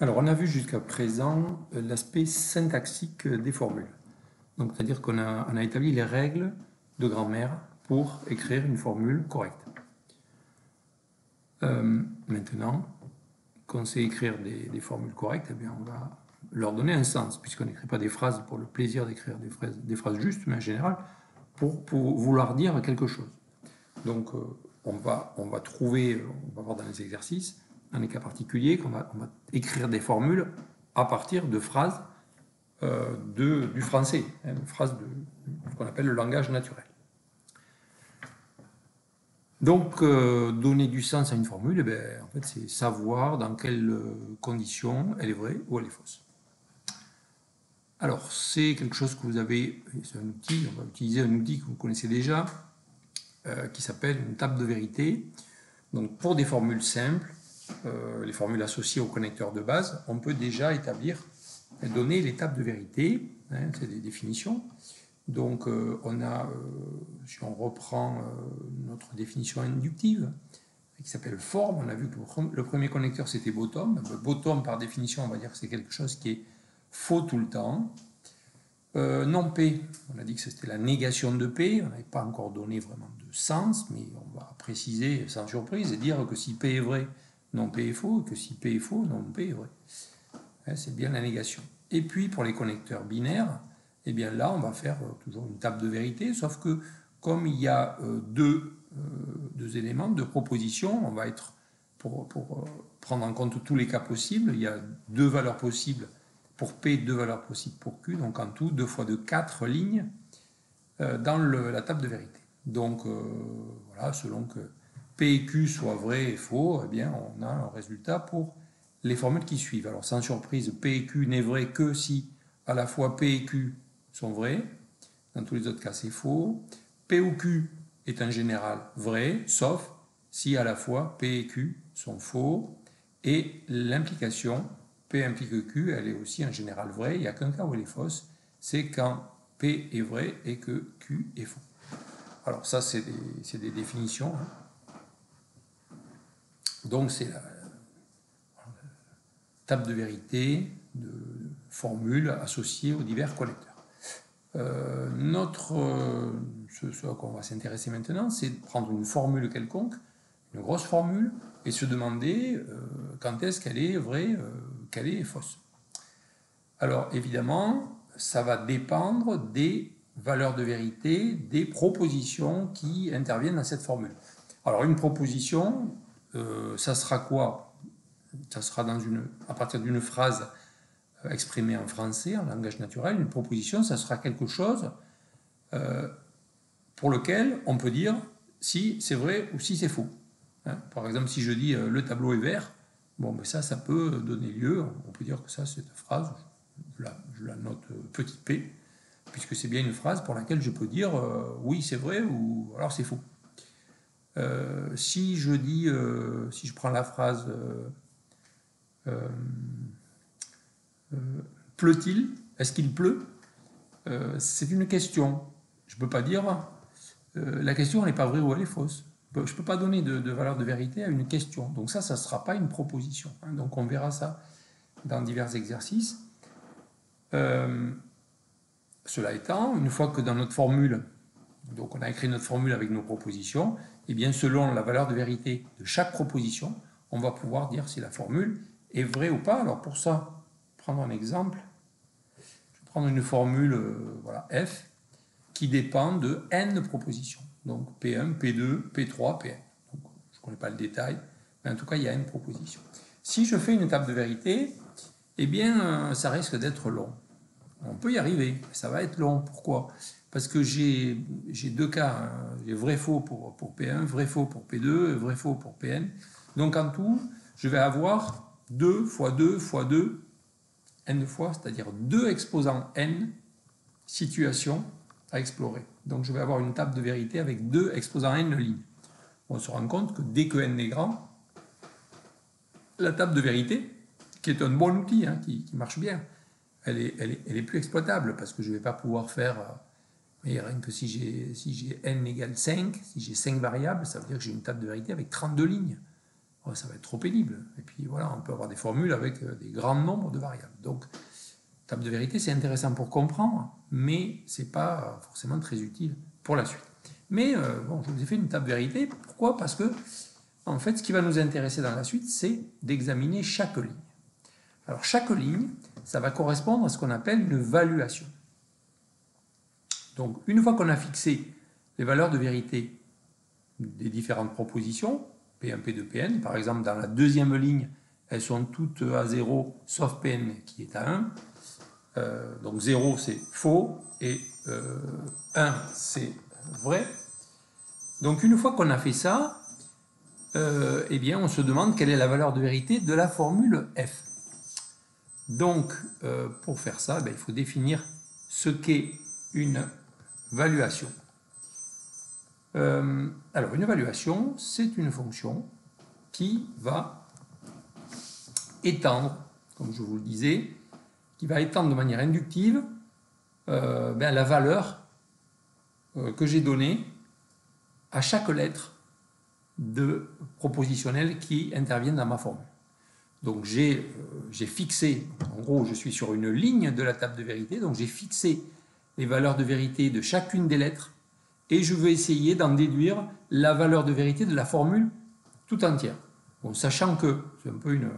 Alors, on a vu jusqu'à présent l'aspect syntaxique des formules. Donc, c'est-à-dire qu'on a établi les règles de grammaire pour écrire une formule correcte. Maintenant qu'on sait écrire des formules correctes, eh bien, on va leur donner un sens, puisqu'on n'écrit pas des phrases pour le plaisir d'écrire des phrases justes, mais en général pour vouloir dire quelque chose. Donc, on va trouver, on va voir dans les exercices, dans les cas particuliers, qu'on va écrire des formules à partir de phrases du français, hein, de phrases de ce qu'on appelle le langage naturel. Donc, donner du sens à une formule, eh bien, en fait, c'est savoir dans quelles conditions elle est vraie ou elle est fausse. Alors, c'est quelque chose que vous avez, c'est un outil, on va utiliser un outil que vous connaissez déjà, qui s'appelle une table de vérité. Donc, pour des formules simples, les formules associées au connecteur de base, on peut déjà donner les tables de vérité, hein, c'est des définitions. Donc, si on reprend notre définition inductive, qui s'appelle forme, on a vu que le premier connecteur c'était bottom. Bottom, par définition, on va dire que c'est quelque chose qui est faux tout le temps. Non P, on a dit que c'était la négation de P, on n'avait pas encore donné vraiment de sens, mais on va préciser sans surprise et dire que si P est vrai, non P est faux, et que si P est faux, non P est vrai. C'est bien la négation. Et puis pour les connecteurs binaires, eh bien là on va faire toujours une table de vérité, sauf que comme il y a deux éléments, deux propositions, on va être, pour prendre en compte tous les cas possibles, il y a deux valeurs possibles pour P, deux valeurs possibles pour Q, donc en tout 2 fois 2, 4 lignes dans la table de vérité. Donc voilà, selon que P et Q soient vrais et faux, eh bien on a un résultat pour les formules qui suivent. Alors sans surprise, P et Q n'est vrai que si à la fois P et Q sont vrais. Dans tous les autres cas, c'est faux. P ou Q est en général vrai, sauf si à la fois P et Q sont faux. Et l'implication, P implique Q, elle est aussi en général vraie. Il n'y a qu'un cas où elle est fausse, c'est quand P est vrai et que Q est faux. Alors ça, c'est des définitions. Donc c'est la table de vérité de formules associées aux divers connecteurs. Ce à quoi on va s'intéresser maintenant, c'est de prendre une formule quelconque, une grosse formule, et se demander quand est-ce qu'elle est vraie, qu'elle est fausse. Alors évidemment, ça va dépendre des valeurs de vérité, des propositions qui interviennent dans cette formule. Alors une proposition, ça sera quoi? Ça sera à partir d'une phrase exprimée en français, en langage naturel. Une proposition, ça sera quelque chose pour lequel on peut dire si c'est vrai ou si c'est faux. Hein, par exemple, si je dis le tableau est vert, bon, ben ça peut donner lieu, on peut dire que ça, cette phrase, je la note petit p, puisque c'est bien une phrase pour laquelle je peux dire oui, c'est vrai ou alors c'est faux. Si je prends la phrase pleut-il? Est-ce qu'il pleut? C'est une question. Je ne peux pas dire la question n'est pas vraie ou elle est fausse. Je ne peux pas donner de valeur de vérité à une question. Donc ça ne sera pas une proposition. Hein. Donc on verra ça dans divers exercices. Cela étant, une fois que dans notre formule, donc on a écrit notre formule avec nos propositions, et bien selon la valeur de vérité de chaque proposition, on va pouvoir dire si la formule est vraie ou pas. Alors pour ça, prendre un exemple, je vais prendre une formule voilà, F qui dépend de n propositions. Donc P1, P2, P3, Pn. Donc, je ne connais pas le détail, mais en tout cas, il y a n propositions. Si je fais une table de vérité, eh bien, ça risque d'être long. On peut y arriver, mais ça va être long. Pourquoi? Parce que j'ai deux cas. Hein. J'ai vrai-faux pour P1, vrai-faux pour P2, vrai-faux pour Pn. Donc en tout, je vais avoir 2 fois 2 fois 2, n fois, c'est-à-dire 2 exposants n situations à explorer. Donc je vais avoir une table de vérité avec 2 exposants n lignes. On se rend compte que dès que n est grand, la table de vérité, qui est un bon outil, hein, qui marche bien, elle est plus exploitable parce que je ne vais pas pouvoir faire... mais rien que si j'ai n égale 5, si j'ai 5 variables, ça veut dire que j'ai une table de vérité avec 32 lignes. oh, ça va être trop pénible. Et puis voilà, on peut avoir des formules avec des grands nombres de variables. Donc, table de vérité, c'est intéressant pour comprendre, mais ce n'est pas forcément très utile pour la suite. Mais bon, je vous ai fait une table de vérité. Pourquoi? Parce que, en fait, ce qui va nous intéresser dans la suite, c'est d'examiner chaque ligne. Alors, chaque ligne, ça va correspondre à ce qu'on appelle une valuation. Donc, une fois qu'on a fixé les valeurs de vérité des différentes propositions, P1, P2, Pn, par exemple, dans la deuxième ligne, elles sont toutes à 0, sauf Pn qui est à 1. Donc 0 c'est faux et 1 c'est vrai. Donc une fois qu'on a fait ça, eh bien on se demande quelle est la valeur de vérité de la formule f. Donc pour faire ça, il faut définir ce qu'est une valuation. Alors une valuation, c'est une fonction qui va étendre, comme je vous le disais, qui va étendre de manière inductive la valeur que j'ai donnée à chaque lettre de propositionnelle qui intervient dans ma formule. Donc j'ai fixé, en gros je suis sur une ligne de la table de vérité, donc j'ai fixé les valeurs de vérité de chacune des lettres et je veux essayer d'en déduire la valeur de vérité de la formule tout entière. Bon, sachant que c'est un peu une...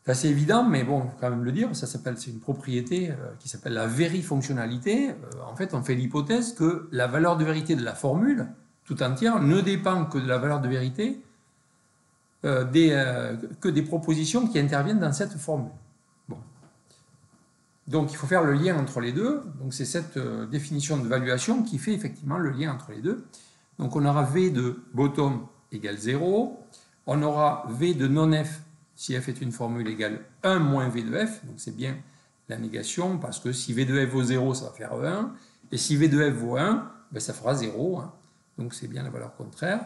C'est assez évident, mais bon, il faut quand même le dire, c'est une propriété qui s'appelle la vérifonctionnalité. En fait, on fait l'hypothèse que la valeur de vérité de la formule tout entière ne dépend que de la valeur de vérité que des propositions qui interviennent dans cette formule. Bon. Donc, il faut faire le lien entre les deux. Donc, c'est cette définition de valuation qui fait effectivement le lien entre les deux. Donc, on aura V de bottom égale 0. On aura V de non-F si f est une formule égale 1 moins v de f, donc c'est bien la négation, parce que si v de f vaut 0, ça va faire 1, et si v de f vaut 1, ça fera 0, hein. Donc c'est bien la valeur contraire.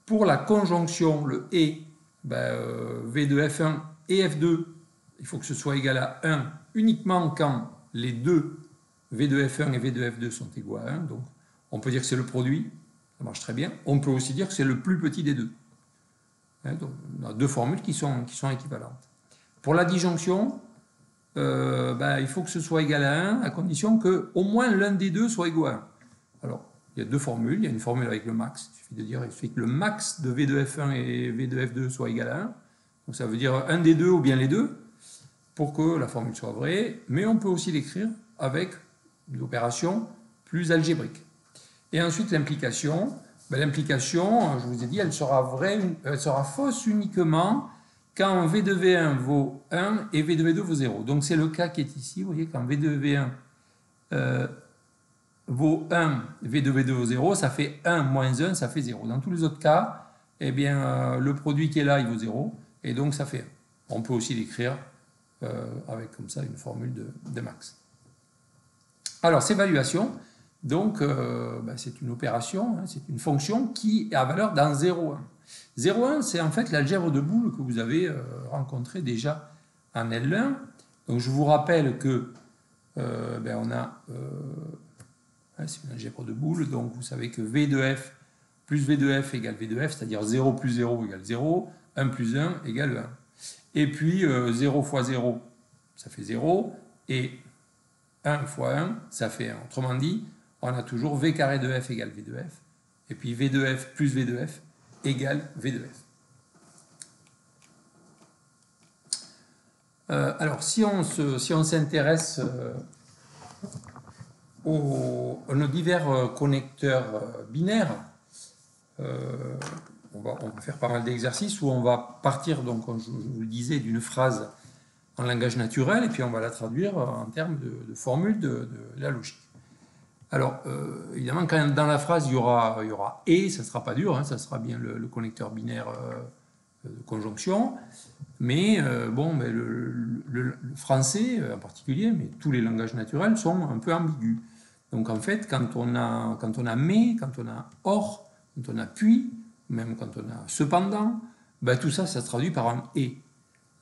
Pour la conjonction, le et, v de f1 et f2, il faut que ce soit égal à 1 uniquement quand les deux v de f1 et v de f2 sont égaux à 1, donc on peut dire que c'est le produit, ça marche très bien. On peut aussi dire que c'est le plus petit des deux. Donc, on a deux formules qui sont équivalentes. Pour la disjonction, il faut que ce soit égal à 1 à condition qu'au moins l'un des deux soit égal à 1. Alors, il y a deux formules. Il y a une formule avec le max. Il suffit de dire que le max de V de F1 et V de F2 soit égal à 1. Donc, ça veut dire un des deux ou bien les deux pour que la formule soit vraie. Mais on peut aussi l'écrire avec une opération plus algébrique. Et ensuite, l'implication. L'implication, je vous ai dit, elle sera fausse uniquement quand V de V1 vaut 1 et V de V2 vaut 0. Donc c'est le cas qui est ici, vous voyez, quand V de V1 vaut 1, V de V2 vaut 0, ça fait 1 moins 1, ça fait 0. Dans tous les autres cas, eh bien, le produit qui est là, il vaut 0, et donc ça fait 1. On peut aussi l'écrire avec comme ça une formule de max. Alors, ces valuations, donc, c'est une opération, hein, c'est une fonction qui a valeur dans 0,1. 0,1, c'est en fait l'algèbre de Boole que vous avez rencontré déjà en L1. Donc, je vous rappelle que on a... c'est une algèbre de Boole, donc vous savez que V de F plus V de F égale V de F, c'est-à-dire 0 plus 0 égale 0, 1 plus 1 égale 1. Et puis 0 fois 0, ça fait 0, et 1 fois 1, ça fait 1. Autrement dit, on a toujours V carré de F égale V de F, et puis V de F plus V de F égale V de F. Alors, si on s'intéresse à nos divers connecteurs binaires, on va faire pas mal d'exercices où on va partir, donc, comme je vous le disais, d'une phrase en langage naturel, et puis on va la traduire en termes de formule de la logique. Alors, évidemment, quand dans la phrase, il y aura et, ça ne sera pas dur, hein, ça sera bien le connecteur binaire de conjonction, mais le français en particulier, mais tous les langages naturels sont un peu ambigus. Donc en fait, quand on a mais, quand on a or, quand on a puis, même quand on a cependant, tout ça, ça se traduit par un et.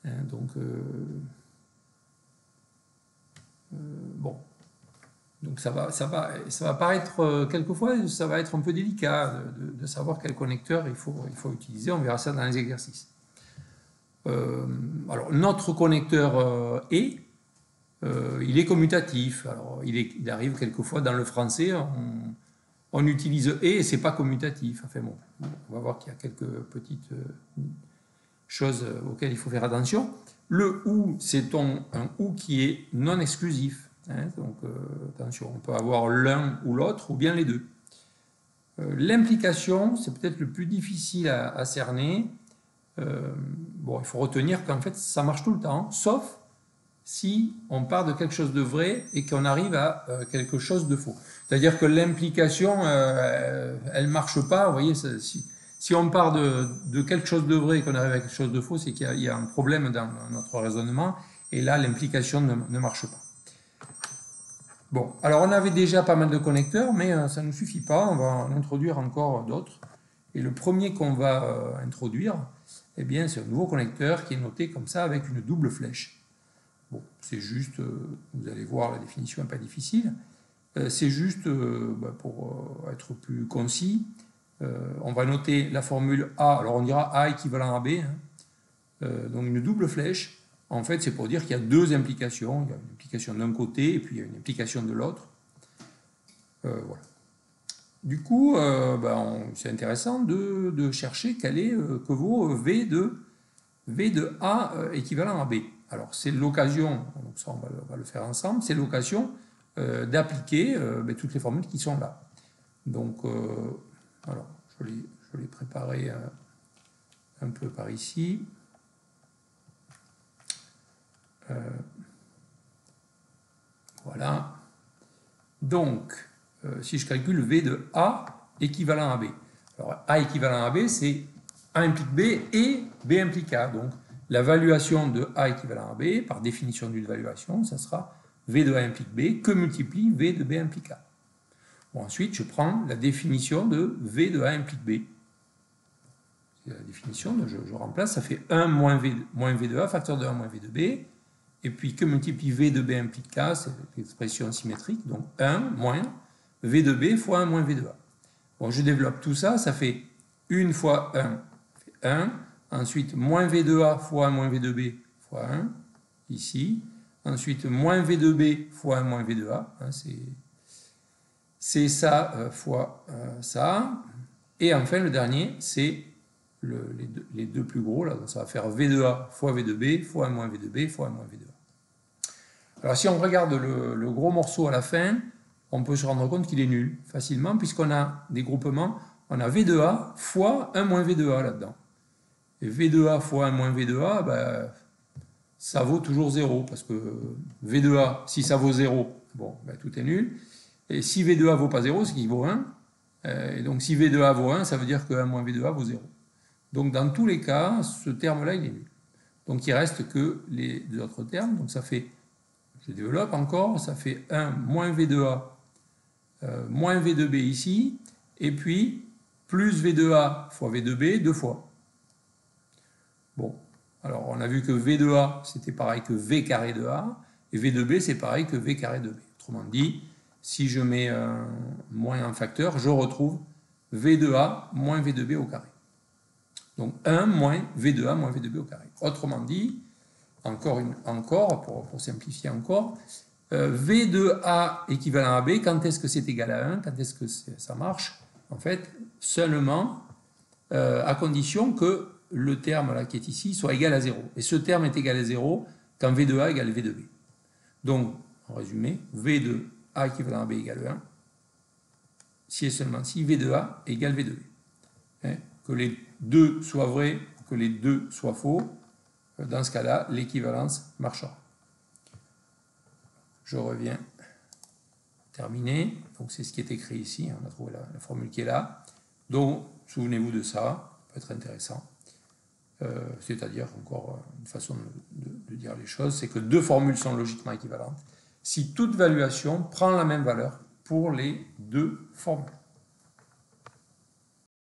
Donc, bon. Donc ça va paraître, quelquefois, ça va être un peu délicat de savoir quel connecteur il faut utiliser. On verra ça dans les exercices. Alors, notre connecteur E, il est commutatif. Alors, il arrive quelquefois dans le français, on utilise E et c'est pas commutatif. Enfin bon, on va voir qu'il y a quelques petites choses auxquelles il faut faire attention. Le OU, c'est un OU qui est non exclusif. Donc attention, on peut avoir l'un ou l'autre, ou bien les deux. L'implication, c'est peut-être le plus difficile à cerner. Bon, il faut retenir qu'en fait, ça marche tout le temps, sauf si on part de quelque chose de vrai et qu'on arrive à quelque chose de faux. C'est-à-dire que l'implication, elle ne marche pas. Vous voyez, si on part de quelque chose de vrai et qu'on arrive à quelque chose de faux, c'est qu'il y a un problème dans notre raisonnement, et là, l'implication ne marche pas. Bon, alors on avait déjà pas mal de connecteurs, mais ça ne suffit pas, on va en introduire encore d'autres. Et le premier qu'on va introduire, eh bien, c'est un nouveau connecteur qui est noté comme ça avec une double flèche. Bon, c'est juste, vous allez voir, la définition n'est pas difficile. C'est juste, pour être plus concis, on va noter la formule A, alors on dira A équivalent à B, donc une double flèche. En fait, c'est pour dire qu'il y a deux implications. Il y a une implication d'un côté et puis il y a une implication de l'autre. Voilà. Du coup, c'est intéressant de chercher quel est que vaut V de A équivalent à B. Alors, c'est l'occasion, donc ça on va le faire ensemble, c'est l'occasion d'appliquer toutes les formules qui sont là. Donc, alors, je l'ai préparé un peu par ici. Voilà. Donc, si je calcule V de A équivalent à B. Alors, A équivalent à B, c'est A implique B et B implique A. Donc, la valuation de A équivalent à B, par définition d'une valuation, ça sera V de A implique B que multiplie V de B implique A. Bon, ensuite, je prends la définition de V de A implique B. C'est la définition, je remplace, ça fait 1 moins V de A, facteur de 1 moins V de B. Et puis, que multiplie V de B implique K, c'est l'expression symétrique, donc 1 moins V de B fois 1 moins V de A. Bon, je développe tout ça, ça fait 1 fois 1, fait 1. Ensuite, moins V de A fois 1 moins V de B fois 1, ici. Ensuite, moins V de B fois 1 moins V de A, c'est ça fois ça. Et enfin, le dernier, c'est les deux plus gros, là, donc ça va faire V de A fois V de B fois 1 moins V de B fois 1 moins V de A. Alors si on regarde le gros morceau à la fin, on peut se rendre compte qu'il est nul facilement, puisqu'on a des groupements, on a V de A fois 1 moins V de A là-dedans. Et V de A fois 1 moins V de A, ça vaut toujours 0, parce que V de A, si ça vaut 0, bon, tout est nul. Et si V de A vaut pas 0, c'est qu'il vaut 1. Et donc si V de A vaut 1, ça veut dire que 1 moins V de A vaut 0. Donc dans tous les cas, ce terme-là, il est nul. Donc il reste que les deux autres termes. Donc ça fait, je développe encore, ça fait 1 moins V de A moins V de B ici, et puis plus V de A fois V de B deux fois. Bon, alors on a vu que V de A, c'était pareil que V carré de A, et V de B, c'est pareil que V carré de B. Autrement dit, si je mets un moins un facteur, je retrouve V de A moins V de B au carré. Donc 1 moins V de A moins V de B au carré. Autrement dit, encore pour simplifier encore, V de A équivalent à B, quand est-ce que c'est égal à 1? Quand est-ce que ça marche? En fait, seulement à condition que le terme là, qui est ici soit égal à 0. Et ce terme est égal à 0 quand V de A égale V de B. Donc, en résumé, V de A équivalent à B égale 1, si et seulement si V de A égale V de B. Que les deux soient vrais, que les deux soient faux, dans ce cas-là, l'équivalence marchera. Je reviens. Terminé. Donc c'est ce qui est écrit ici. On a trouvé la formule qui est là. Donc, souvenez-vous de ça. Ça peut être intéressant. C'est-à-dire, encore une façon de dire les choses, c'est que deux formules sont logiquement équivalentes si toute valuation prend la même valeur pour les deux formules.